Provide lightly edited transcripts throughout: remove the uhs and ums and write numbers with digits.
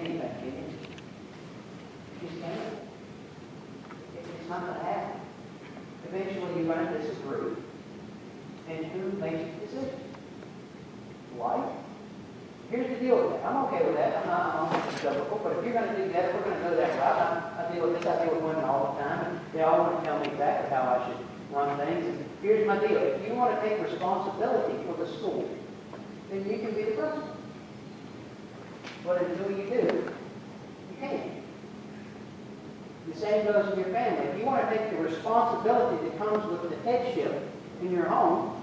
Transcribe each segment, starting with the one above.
anything, can you? You just can't. It's not going to happen. Eventually you're going to disagree. And who makes the decision? Wife? Here's the deal with that. I'm okay with that. I'm not biblical, but if you're going to do that, if we're going to go that route, I deal with this. I deal with women all the time, and they all want to tell me exactly how I should run things. And here's my deal. If you want to take responsibility for the school, then you can be the principal. But until you do, you can't. The same goes with your family. If you want to take the responsibility that comes with the headship in your home,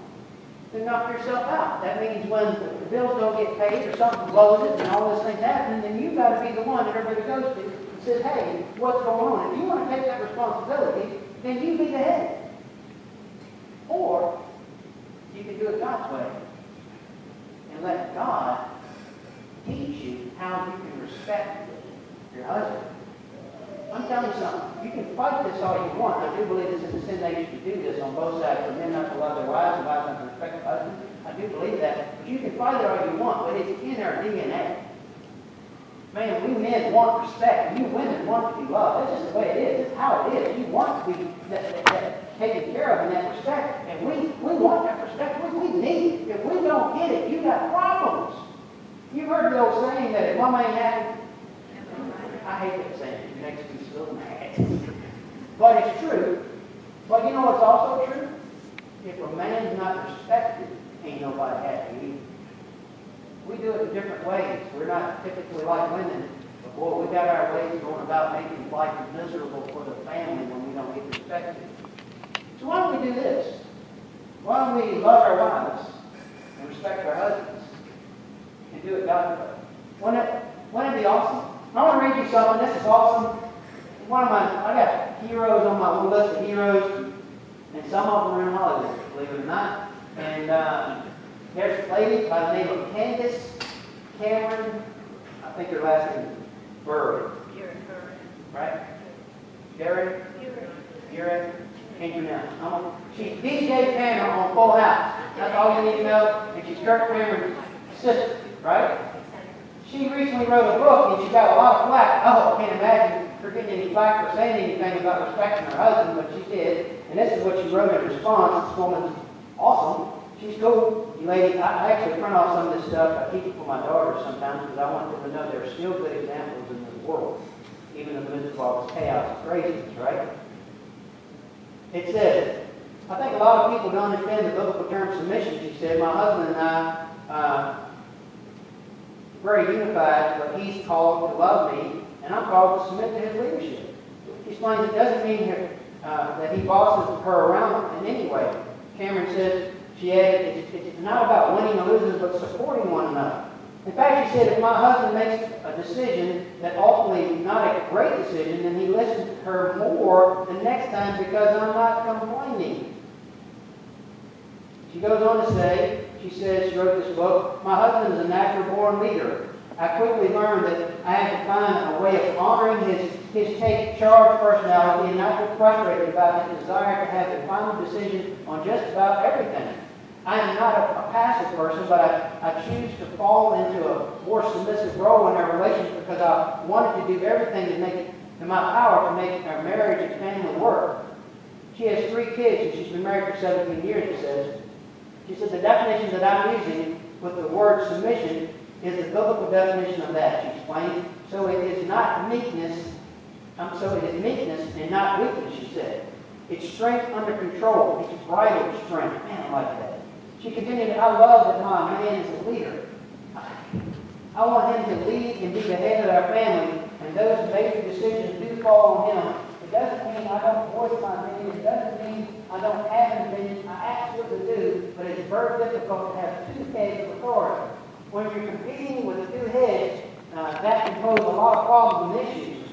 then knock yourself out. That means when the bills don't get paid or something blows it and all these things happen, then you've got to be the one that everybody goes to and says, hey, what's going on? If you want to take that responsibility, then you be the head. Or you can do it God's way and let God teach you how you can respect your husband. I'm telling you something. You can fight this all you want. I do believe this is a sin nation to do this on both sides, for men not to love their wives and wives not to respect their husbands. I do believe that. But you can fight it all you want, but it's in our DNA. Man, we men want respect. You women want to be loved. That's just the way it is. It's how it is. You want to be taken care of in that respect. And we want that respect. We need it. If we don't get it, you got problems. You've heard the old saying that if one ain't happy, I hate that saying. It makes me so mad. But it's true. But you know what's also true? If a man's not respected, ain't nobody happy either. We do it in different ways. We're not typically like women. But boy, we got our ways going about making life miserable for the family when we don't get respected. So why don't we do this? Why don't we love our wives and respect our husbands and do it God's way? Wouldn't it be awesome? I want to read you something. This is awesome. I got heroes on my little list of heroes, and some of them are in Hollywood, believe it or not. And there's a lady by the name of Candace Cameron. I think her last name is Burr. Right? Gary? Gary? Can't pronounce. She's DJ Cameron on Full House. That's all you need to know. And she's Kirk Cameron's sister, right? She recently wrote a book, and she got a lot of flack. Oh, I can't imagine her getting any flack for saying anything about respecting her husband, but she did. And this is what she wrote in response. This woman's awesome. She's cool. You lady, I actually print off some of this stuff. I keep it for my daughters sometimes because I want them to know there are still good examples in this world, even in the midst of all this chaos and craziness, right? It says, I think a lot of people don't understand the biblical term submission. She said, my husband and I very unified, but he's called to love me, and I'm called to submit to his leadership. She explains it doesn't mean that he bosses her around in any way. Cameron says, she added, it's not about winning or losing, but supporting one another. In fact, she said, if my husband makes a decision that ultimately not a great decision, then he listens to her more the next time because I'm not complaining. She goes on to say, she says, she wrote this book, my husband is a natural-born leader. I quickly learned that I had to find a way of honoring his take-charge personality and not get frustrated about his desire to have the final decision on just about everything. I am not a passive person, but I choose to fall into a more submissive role in our relationship because I wanted to do everything to make it in my power to make our marriage and family work. She has 3 kids, and she's been married for 17 years, she says. She said the definition that I'm using with the word submission is the biblical definition of that, she explained. So it is not meekness, so it is meekness and not weakness, she said. It's strength under control. It's bridled strength. Man, I like that. She continued, I love that my man is a leader. I want him to lead and be the head of our family, and those major decisions do fall on him. It doesn't mean I don't voice my opinion. It doesn't mean I don't have an opinion. I absolutely do, but it's very difficult to have 2 heads of authority. When you're competing with 2 heads, that can pose a lot of problems and issues.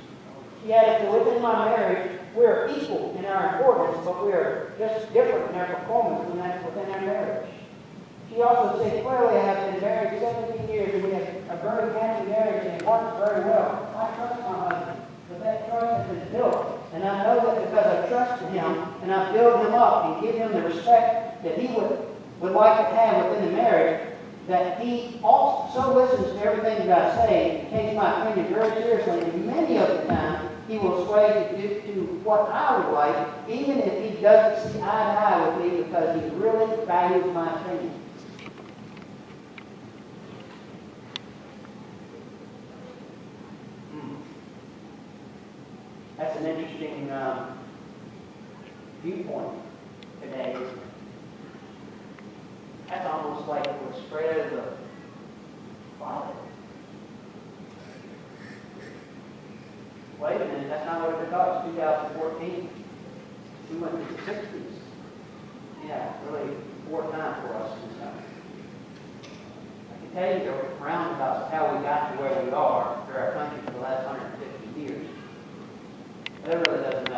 She added, so within my marriage, we're equal in our importance, but we're just different in our performance within our marriage. She also said, clearly I have been married 17 years, and we have a very happy marriage, and it works very well. I trust my husband, but that trust has been built. And I know that because I trust him, and I build him up and give him the respect that he would like to have within the marriage, that he also listens to everything that I say and takes my opinion very seriously, and many of the time he will sway to what I would like, even if he doesn't see eye to eye with me, because he really values my opinion. That's an interesting viewpoint today. That's almost like the spread of the Bible. Wait a minute, that's not what it taught. It's 2014. We went to the 60s. Yeah, really poor time for us and stuff. I can tell you the roundabouts how we got to where we are for our country for the last 150 years. That really doesn't matter.